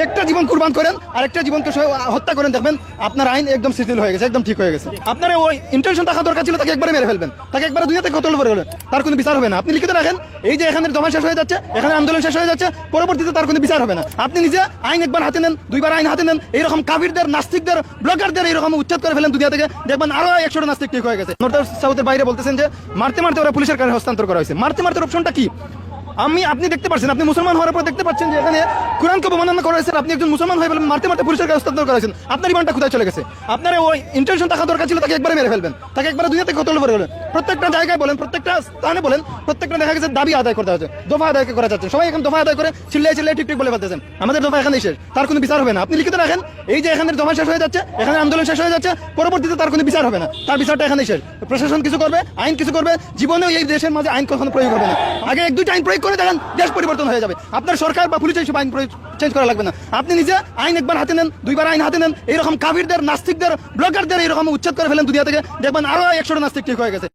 একটা জীবন কুরবান করেন আর একটা জীবনকে হত্যা করেন, দেখবেন আপনার আইন একদম শিথিল হয়ে গেছে, একদম ঠিক হয়ে গেছে। আপনার ওই ইন্টেনশন থাকা দরকার ছিল, তাকে একবারে মেরে ফেলবেন, তাকে একবারে দুনিয়া থেকে কতল করে ফেলবেন, তার কোনো বিচার হবে না। আপনি লিখিত রাখেন এই যে এখানে জমা শেষ হয়ে যাচ্ছে, এখানে আন্দোলন শেষ হয়ে যাচ্ছে, পরবর্তীতে তার কোনো বিচার হবে না। আপনি নিজে আইন একবার হাতে নেন, দুইবার আইন হাতে নেন, এইরকম কাফিরদের, নাস্তিকদের, ব্লগারদের এইরকম উচ্ছেদ করে ফেলেন দুনিয়া থেকে, দেখবেন আরো 100টা নাস্তিক ঠিক হয়ে গেছে। নর্থ সাউথের বাইরে বলতেছেন যে মারতে মারতে ওরা পুলিশের কাছে হস্তান্তর করা হয়েছে। মারতে মারতে অপশনটা কি? আপনি দেখতে পাচ্ছেন, আপনি মুসলমান হওয়ার পর দেখতে পাচ্ছেন যে এখানে কোরআনকে অবমাননা করা হয়েছে, আপনি একজন মুসলমান হয়ে বলেন মারতে মারতে পুলিশের কাছে হস্তান্তর করা হয়েছে। আপনার ইমানটা কোথায় চলে গেছে? আপনার ওই ইন্টেনশন থাকা দরকার ছিল, তাকে একবারে মেরে ফেলবেন, তাকে একবারে দুনিয়া থেকে কতল করে ফেলবেন। প্রত্যেকটা জায়গায় বলেন, প্রত্যেকটা স্থানে বলেন, প্রত্যেকটা দেখা গেছে দাবি আদায় করতে হচ্ছে, দফা আদায় করা যাচ্ছে। সবাই এখন দফা আদায় করে চিল্লাই চিল্লাই ঠিক ঠিক বলে ফেলতেছেন আমাদের দফা এখানেই শেষ, তার কোনো বিচার হবে না। আপনি লিখিত রাখেন এই যে এখানে দফা শেষ হয়ে যাচ্ছে, এখানে আন্দোলন শেষ হয়ে যাচ্ছে, পরবর্তীতে তার কোনো বিচার হবে না, তার বিচারটা এখানেই শেষ। প্রশাসন কিছু করবে, আইন কিছু করবে, জীবনেও এই দেশের মাঝে আইন কখনো প্রয়োগ হবে না। আগে 1-2টা আইন প্রয়োগ করে দেখেন, দেশ পরিবর্তন হয়ে যাবে। আপনার সরকার বা পুলিশ এইসব আইন চেঞ্জ করা লাগবে না। আপনি নিজে আইন একবার হাতে নেন, দুইবার আইন হাতে নেন, এইরকম কাফিরদের, নাস্তিকদের, ব্লগারদের এইরকম উচ্ছেদ করে ফেলেন দুনিয়া থেকে, দেখবেন আরো 100টা নাস্তিক ঠিক হয়ে গেছে।